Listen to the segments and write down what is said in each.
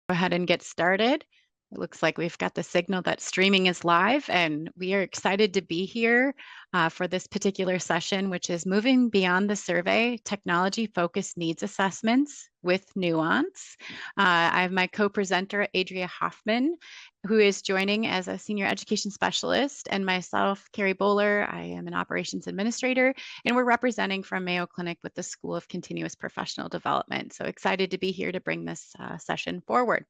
Go ahead and get started. It looks like we've got the signal that streaming is live, and we are excited to be here for this particular session, which is moving beyond the survey, technology-focused needs assessments with nuance. I have my co-presenter, Adria Hoffman, who is joining as a senior education specialist, and myself, Carrie Bowler. I am an operations administrator, and we're representing from Mayo Clinic with the School of Continuous Professional Development. So excited to be here to bring this session forward.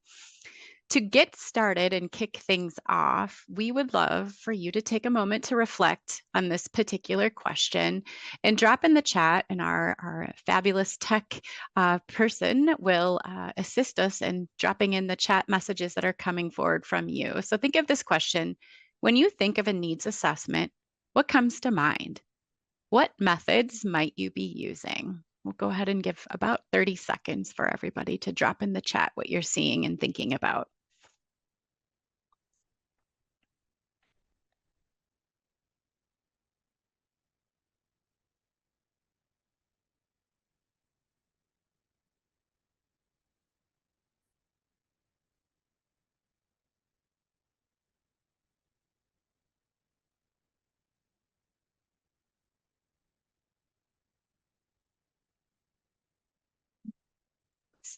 To get started and kick things off, we would love for you to take a moment to reflect on this particular question and drop in the chat, and our fabulous tech person will assist us in dropping in the chat messages that are coming forward from you. So think of this question. When you think of a needs assessment, what comes to mind? What methods might you be using? We'll go ahead and give about 30 seconds for everybody to drop in the chat what you're seeing and thinking about.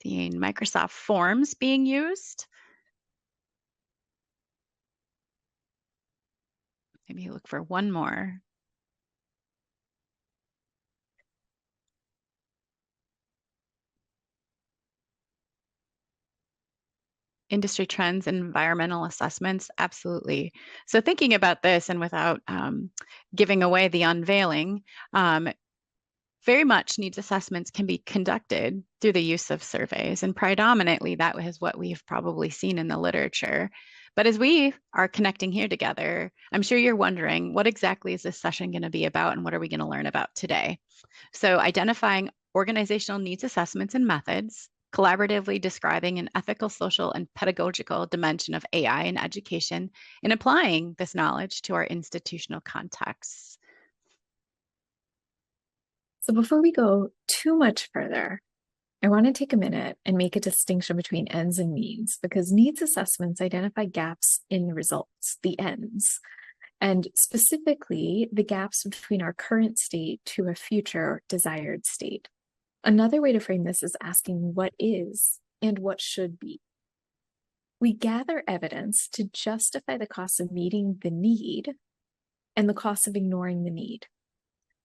Seeing Microsoft Forms being used. Maybe look for one more. Industry trends and environmental assessments, absolutely. So thinking about this, and without giving away the unveiling, very much needs assessments can be conducted through the use of surveys, and predominantly that is what we've probably seen in the literature. But as we are connecting here together, I'm sure you're wondering, what exactly is this session going to be about, and what are we going to learn about today? So identifying organizational needs assessments and methods, collaboratively describing an ethical, social, and pedagogical dimension of AI in education, and applying this knowledge to our institutional contexts. So before we go too much further, I want to take a minute and make a distinction between ends and means, because needs assessments identify gaps in the results, the ends, and specifically the gaps between our current state to a future desired state. Another way to frame this is asking what is and what should be. We gather evidence to justify the cost of meeting the need and the cost of ignoring the need.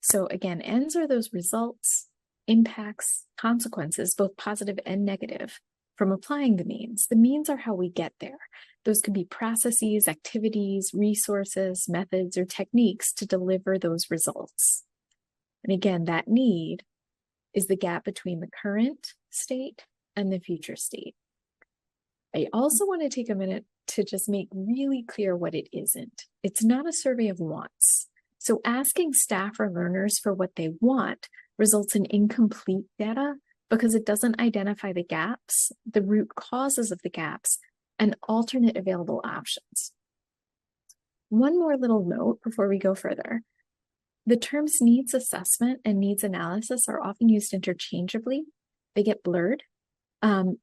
So again, ends are those results, impacts, consequences, both positive and negative, from applying the means. The means are how we get there. Those could be processes, activities, resources, methods, or techniques to deliver those results. And again, that need is the gap between the current state and the future state. I also want to take a minute to just make really clear what it isn't. It's not a survey of wants. So asking staff or learners for what they want results in incomplete data because it doesn't identify the gaps, the root causes of the gaps, and alternate available options. One more little note before we go further. The terms needs assessment and needs analysis are often used interchangeably. They get blurred.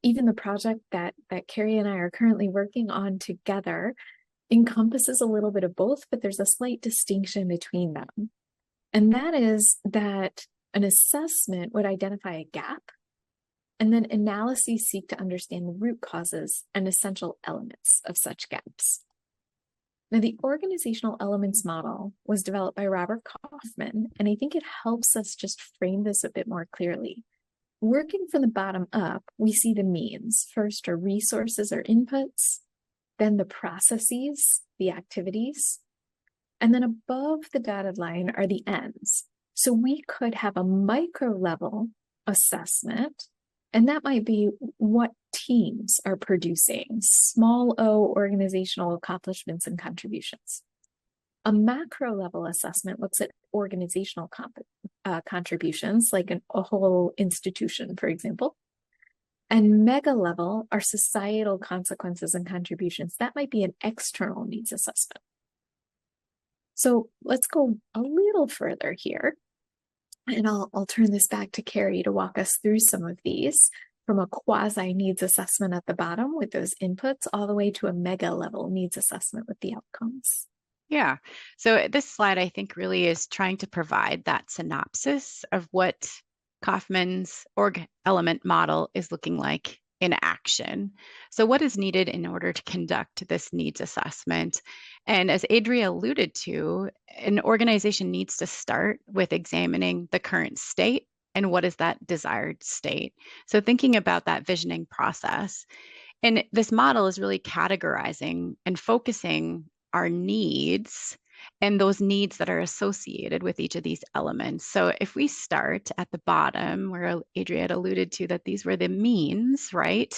Even the project that Carrie and I are currently working on together encompasses a little bit of both, but there's a slight distinction between them. And that is that an assessment would identify a gap, and then analyses seek to understand the root causes and essential elements of such gaps. Now, the organizational elements model was developed by Robert Kaufman, and I think it helps us just frame this a bit more clearly. Working from the bottom up, we see the means. First are resources or inputs, then the processes, the activities, and then above the dotted line are the ends. So we could have a micro level assessment, and that might be what teams are producing, small o organizational accomplishments and contributions. A macro level assessment looks at organizational contributions, like a whole institution, for example. And mega level are societal consequences and contributions. That might be an external needs assessment. So let's go a little further here. And I'll turn this back to Carrie to walk us through some of these from a quasi needs assessment at the bottom with those inputs all the way to a mega level needs assessment with the outcomes. Yeah. So this slide, I think, really is trying to provide that synopsis of what Kaufman's org element model is looking like in action. So what is needed in order to conduct this needs assessment? And as Adria alluded to, an organization needs to start with examining the current state and what is that desired state. So thinking about that visioning process. And this model is really categorizing and focusing our needs and those needs that are associated with each of these elements. So if we start at the bottom, where Adria had alluded to that these were the means, right?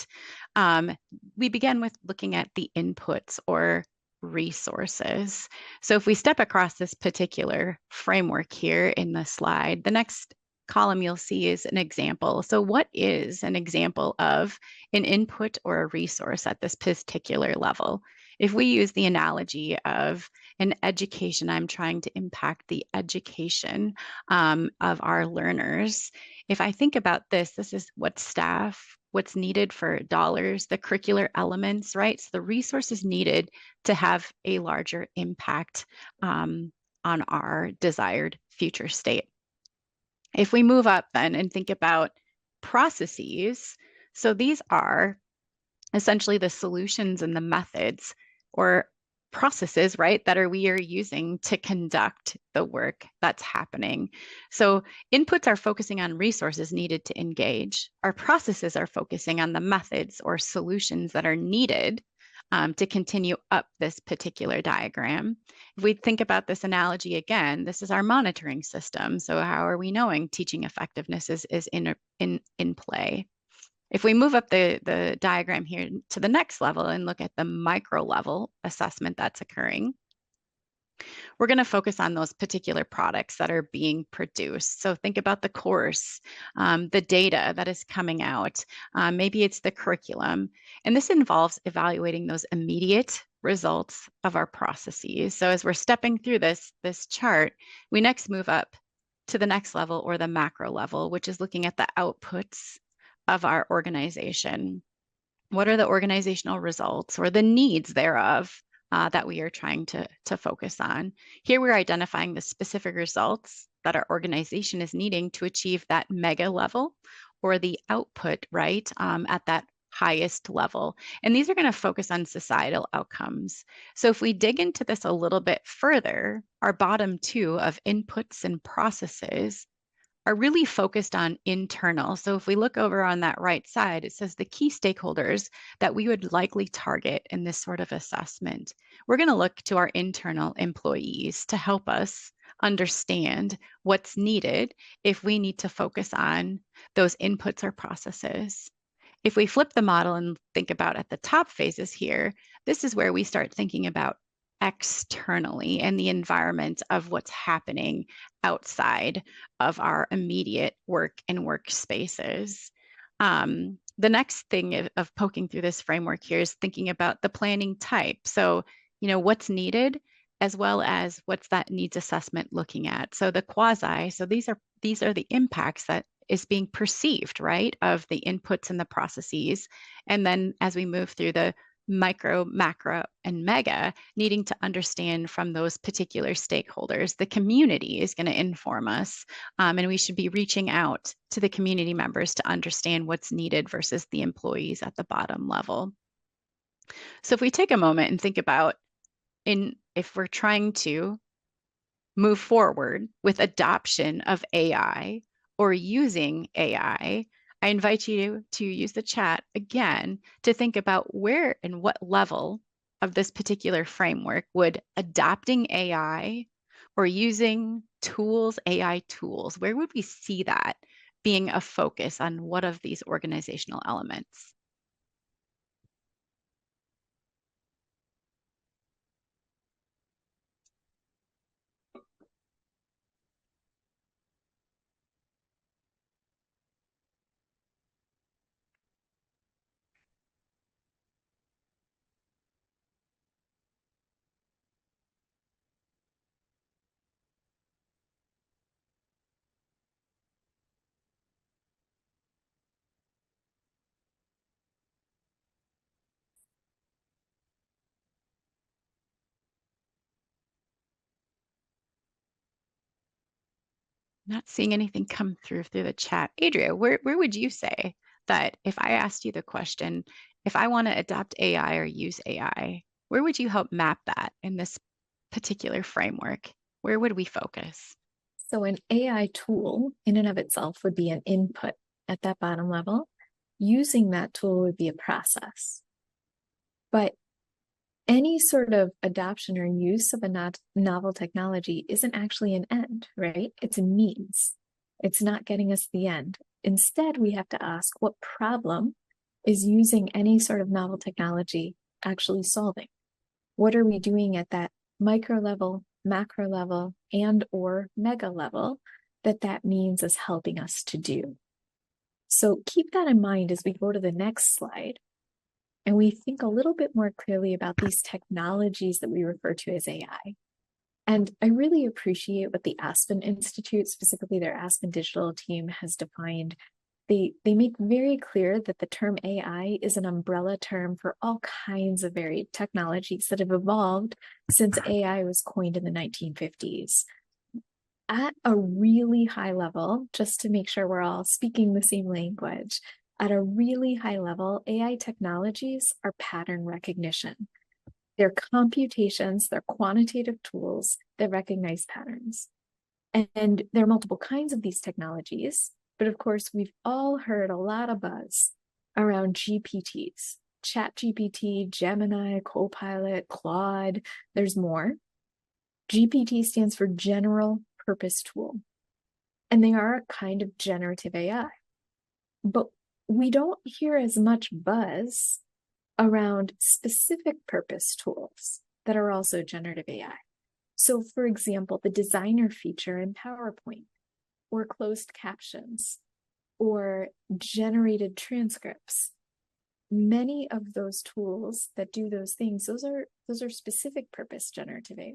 Um, we begin with looking at the inputs or resources. So if we step across this particular framework here in the slide, the next column you'll see is an example. So what is an example of an input or a resource at this particular level? If we use the analogy of an education, I'm trying to impact the education of our learners. If I think about this, this is what staff, what's needed for dollars, the curricular elements, right? So the resources needed to have a larger impact on our desired future state. If we move up then and think about processes, so these are essentially the solutions and the methods or processes, right, that we are using to conduct the work that's happening. So inputs are focusing on resources needed to engage. Our processes are focusing on the methods or solutions that are needed to continue up this particular diagram. If we think about this analogy again, this is our monitoring system. So how are we knowing teaching effectiveness is in play? If we move up the diagram here to the next level and look at the micro level assessment that's occurring, we're going to focus on those particular products that are being produced. So think about the course, the data that is coming out. Maybe it's the curriculum. And this involves evaluating those immediate results of our processes. So as we're stepping through this chart, we next move up to the next level or the macro level, which is looking at the outputs of our organization. What are the organizational results or the needs thereof that we are trying to focus on? Here we're identifying the specific results that our organization is needing to achieve that mega level or the output, right, at that highest level. And these are going to focus on societal outcomes. So if we dig into this a little bit further, our bottom two of inputs and processes are really focused on internal. So if we look over on that right side, it says the key stakeholders that we would likely target in this sort of assessment. We're going to look to our internal employees to help us understand what's needed if we need to focus on those inputs or processes. If we flip the model and think about at the top phases here, this is where we start thinking about externally and the environment of what's happening outside of our immediate work and workspaces. The next thing of poking through this framework here is thinking about the planning type. So, what's needed as well as what's that needs assessment looking at. So the quasi, so these are the impacts that is being perceived, right, of the inputs and the processes. And then as we move through the micro, macro, and mega, needing to understand from those particular stakeholders. The community is going to inform us, and we should be reaching out to the community members to understand what's needed versus the employees at the bottom level. So if we take a moment and think about if we're trying to move forward with adoption of AI or using AI, I invite you to use the chat again to think about where and what level of this particular framework would adopting AI or using tools, AI tools, where would we see that being a focus on what of these organizational elements? Not seeing anything come through the chat. Adria, where would you say that if I asked you the question, if I want to adopt AI or use AI, where would you help map that in this particular framework? Where would we focus? So an AI tool in and of itself would be an input at that bottom level. Using that tool would be a process. But any sort of adoption or use of a novel technology isn't actually an end, right? It's a means. It's not getting us to the end. Instead, we have to ask what problem is using any sort of novel technology actually solving? What are we doing at that micro level, macro level, and or mega level that means is helping us to do? So keep that in mind as we go to the next slide and we think a little bit more clearly about these technologies that we refer to as AI. And I really appreciate what the Aspen Institute, specifically their Aspen Digital team, has defined. They make very clear that the term AI is an umbrella term for all kinds of varied technologies that have evolved since AI was coined in the 1950s. At a really high level, just to make sure we're all speaking the same language, at a really high level, AI technologies are pattern recognition. They're computations, they're quantitative tools that recognize patterns. And there are multiple kinds of these technologies, but of course, we've all heard a lot of buzz around GPTs, ChatGPT, Gemini, Copilot, Claude, there's more. GPT stands for General Purpose Tool, and they are a kind of generative AI. But we don't hear as much buzz around specific purpose tools that are also generative AI. So for example, the designer feature in PowerPoint, or closed captions, or generated transcripts. Many of those tools that do those things, those are specific purpose generative AI.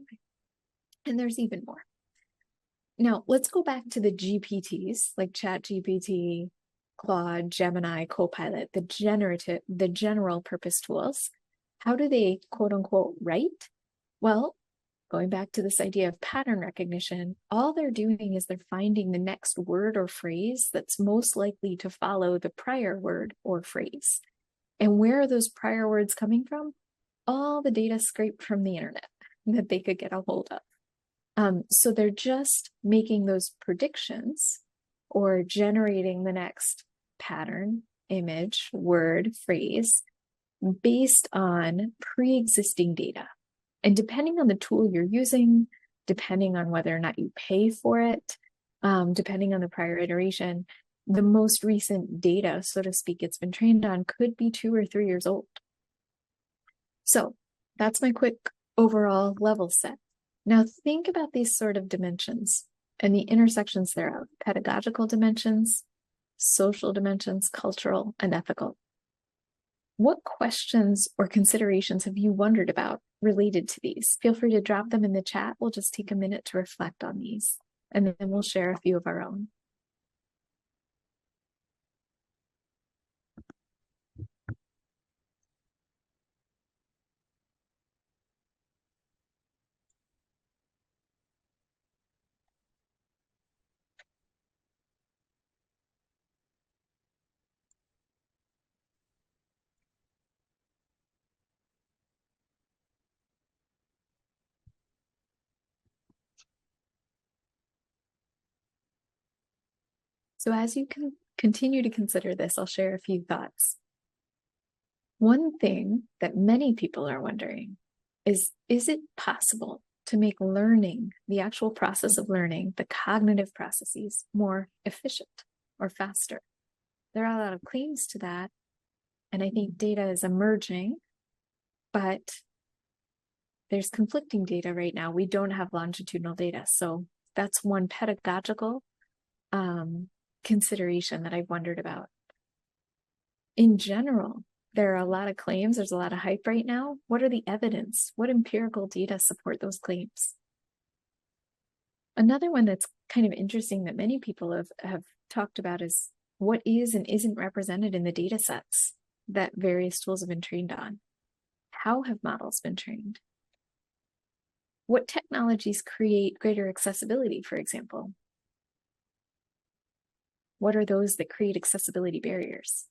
And there's even more. Now, let's go back to the GPTs, like ChatGPT, Claude, Gemini, Copilot, the general purpose tools. How do they, quote unquote, write? Well, going back to this idea of pattern recognition, all they're doing is they're finding the next word or phrase that's most likely to follow the prior word or phrase. And where are those prior words coming from? All the data scraped from the internet that they could get a hold of. So they're just making those predictions or generating the next pattern, image, word, phrase based on pre-existing data. And depending on the tool you're using, depending on whether or not you pay for it, depending on the prior iteration, the most recent data, so to speak, it's been trained on could be 2 or 3 years old. So that's my quick overall level set. Now think about these sort of dimensions and the intersections thereof: pedagogical dimensions, social dimensions, cultural, and ethical. What questions or considerations have you wondered about related to these? Feel free to drop them in the chat. We'll just take a minute to reflect on these, and then we'll share a few of our own. So as you can continue to consider this, I'll share a few thoughts. One thing that many people are wondering is it possible to make learning, the actual process of learning, the cognitive processes, more efficient or faster? There are a lot of claims to that, and I think data is emerging, but there's conflicting data right now. We don't have longitudinal data. So that's one pedagogical consideration that I've wondered about. In general, there are a lot of claims. There's a lot of hype right now. What are the evidence? What empirical data support those claims? Another one that's kind of interesting that many people have talked about is what is and isn't represented in the data sets that various tools have been trained on. How have models been trained? What technologies create greater accessibility, for example? What are those that create accessibility barriers?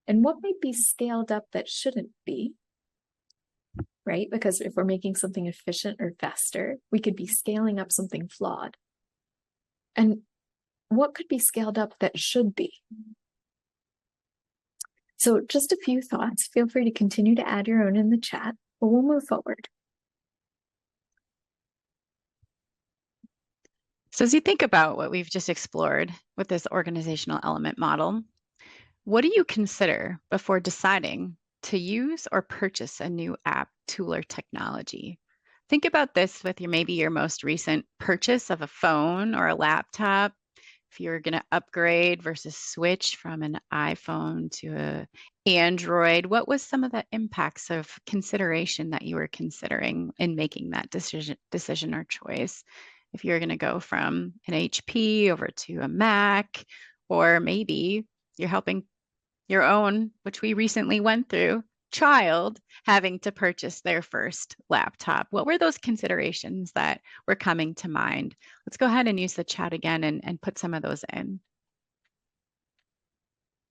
And what might be scaled up that shouldn't be, right? Because if we're making something efficient or faster, we could be scaling up something flawed. And what could be scaled up that should be? So just a few thoughts. Feel free to continue to add your own in the chat, but we'll move forward. So as you think about what we've just explored with this organizational element model, what do you consider before deciding to use or purchase a new app, tool, or technology? Think about this with maybe your most recent purchase of a phone or a laptop. If you're going to upgrade versus switch from an iPhone to a Android, what was some of the impacts of consideration that you were considering in making that decision or choice? If you're going to go from an HP over to a Mac, or maybe you're helping your own, which we recently went through, child having to purchase their first laptop. What were those considerations that were coming to mind? Let's go ahead and use the chat again and put some of those in.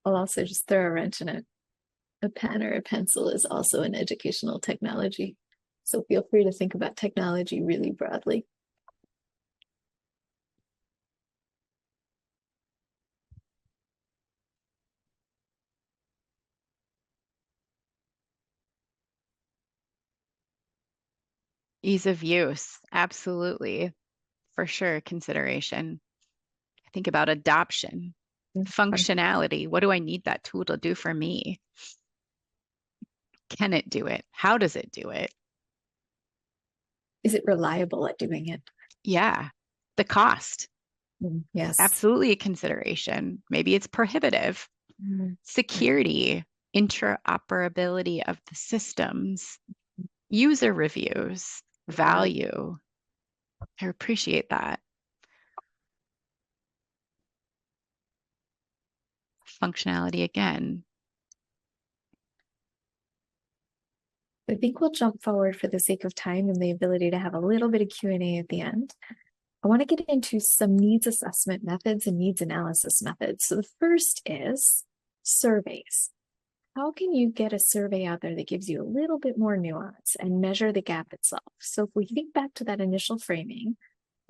I'll also just throw a wrench in it. A pen or a pencil is also an educational technology. So feel free to think about technology really broadly. Ease of use, absolutely, for sure, consideration. Think about adoption, functionality. What do I need that tool to do for me? Can it do it? How does it do it? Is it reliable at doing it? Yeah, the cost. Yes. Absolutely a consideration. Maybe it's prohibitive. Security, interoperability of the systems, user reviews, value. I appreciate that. Functionality again. I think we'll jump forward for the sake of time and the ability to have a little bit of Q&A at the end. I want to get into some needs assessment methods and needs analysis methods. So the first is surveys. How can you get a survey out there that gives you a little bit more nuance and measure the gap itself? So if we think back to that initial framing,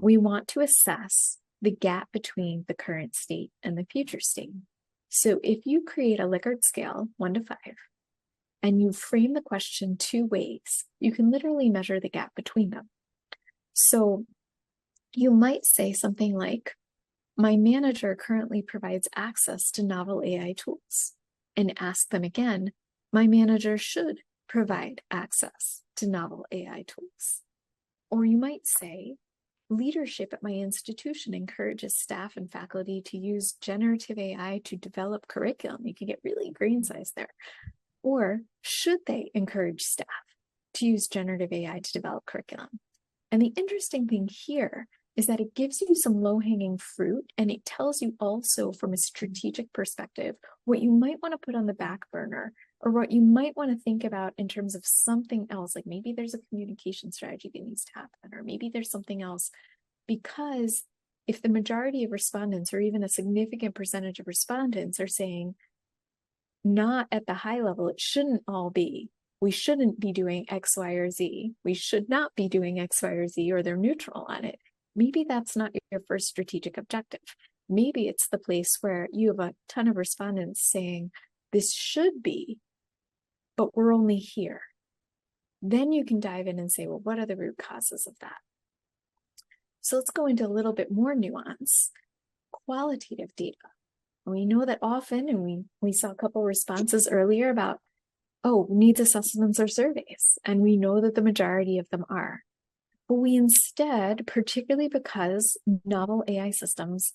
we want to assess the gap between the current state and the future state. So if you create a Likert scale, 1 to 5, and you frame the question 2 ways, you can literally measure the gap between them. So you might say something like, my manager currently provides access to novel AI tools, and ask them again, my manager should provide access to novel AI tools. Or you might say, leadership at my institution encourages staff and faculty to use generative AI to develop curriculum. You can get really grain size there. Or should they encourage staff to use generative AI to develop curriculum? And the interesting thing here is that it gives you some low-hanging fruit, and it tells you also from a strategic perspective what you might want to put on the back burner, or what you might want to think about in terms of something else, like maybe there's a communication strategy that needs to happen, or maybe there's something else. Because if the majority of respondents, or even a significant percentage of respondents, are saying, not at the high level, it shouldn't all be, we shouldn't be doing X, Y, or Z, we should not be doing X, Y, or Z, or they're neutral on it, maybe that's not your first strategic objective. Maybe it's the place where you have a ton of respondents saying, this should be, but we're only here. Then you can dive in and say, well, what are the root causes of that? So let's go into a little bit more nuance. Qualitative data. We know that often, and we saw a couple responses earlier about, oh, needs assessments or surveys, and we know that the majority of them are. But we instead, particularly because novel AI systems,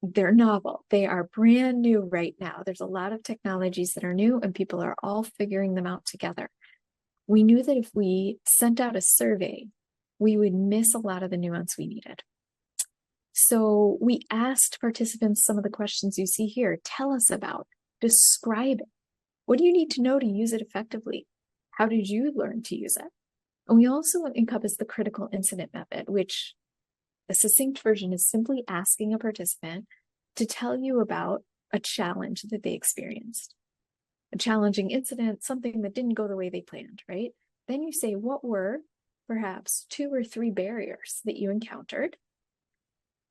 they're novel. They are brand new right now. There's a lot of technologies that are new, and people are all figuring them out together. We knew that if we sent out a survey, we would miss a lot of the nuance we needed. So we asked participants some of the questions you see here. Tell us about, describe it. What do you need to know to use it effectively? How did you learn to use it? And we also encompass the critical incident method, which a succinct version is simply asking a participant to tell you about a challenge that they experienced, a challenging incident, something that didn't go the way they planned, right? Then you say, what were perhaps 2 or 3 barriers that you encountered?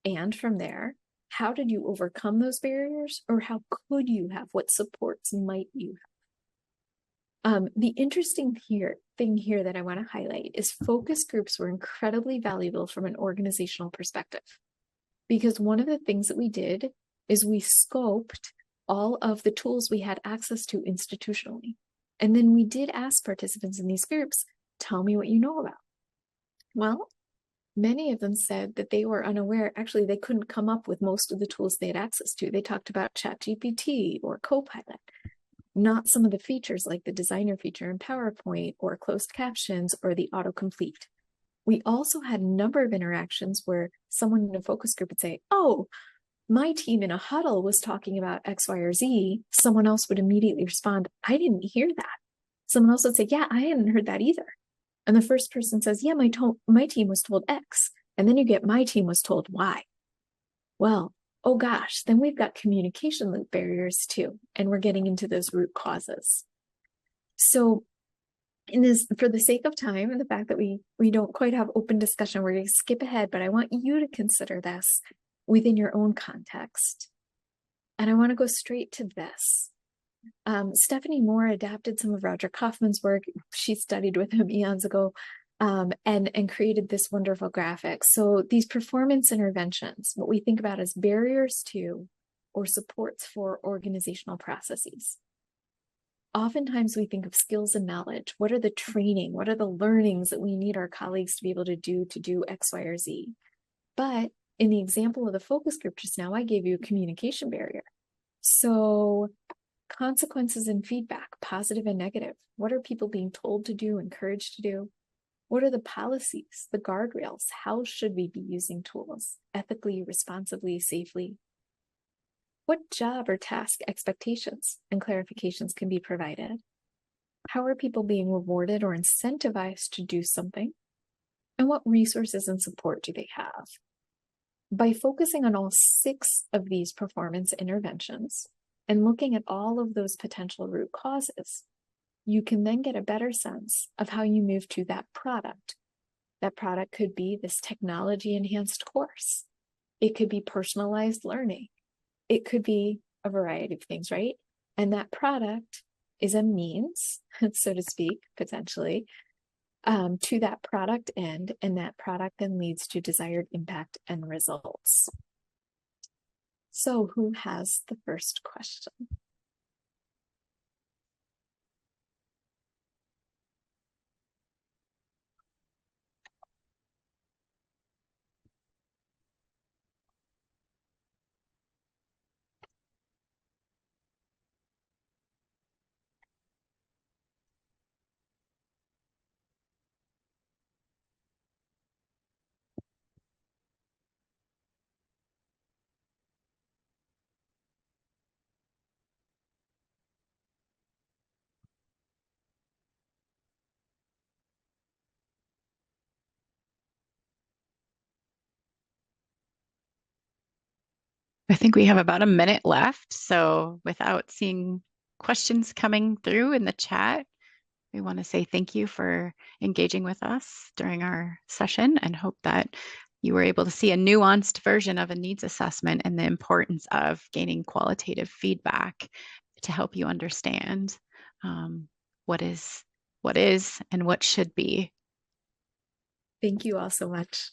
And from there, how did you overcome those barriers, or how could you have? What supports might you have? The interesting thing here that I want to highlight is focus groups were incredibly valuable from an organizational perspective, because one of the things that we did is we scoped all of the tools we had access to institutionally. And then we did ask participants in these groups, tell me what you know about. Well, many of them said that they were unaware. Actually, they couldn't come up with most of the tools they had access to. They talked about ChatGPT or Copilot, not some of the features like the designer feature in PowerPoint or closed captions or the autocomplete. We also had a number of interactions where someone in a focus group would say, oh, my team in a huddle was talking about X, Y, or Z. Someone else would immediately respond, I didn't hear that. Someone else would say, yeah, I hadn't heard that either. And the first person says, yeah, my team was told X. And then you get, my team was told Y. Well, oh gosh, then we've got communication loop barriers too. And we're getting into those root causes. So for the sake of time and the fact that we don't quite have open discussion, we're going to skip ahead, but I want you to consider this within your own context. And I want to go straight to this. Stephanie Moore adapted some of Roger Kaufman's work. She studied with him eons ago, and created this wonderful graphic. So these performance interventions, what we think about as barriers to or supports for organizational processes. Oftentimes we think of skills and knowledge. What are the training? What are the learnings that we need our colleagues to be able to do X, Y, or Z? But in the example of the focus group just now, I gave you a communication barrier. So consequences and feedback, positive and negative. What are people being told to do, encouraged to do? What are the policies, the guardrails? How should we be using tools ethically, responsibly, safely? What job or task expectations and clarifications can be provided? How are people being rewarded or incentivized to do something? And what resources and support do they have? By focusing on all 6 of these performance interventions and looking at all of those potential root causes, you can then get a better sense of how you move to that product. That product could be this technology-enhanced course. It could be personalized learning. It could be a variety of things, right? And that product is a means, so to speak, potentially, to that product end, and that product then leads to desired impact and results. So who has the first question? I think we have about a minute left. So without seeing questions coming through in the chat, we want to say thank you for engaging with us during our session and hope that you were able to see a nuanced version of a needs assessment and the importance of gaining qualitative feedback to help you understand what is and what should be. Thank you all so much.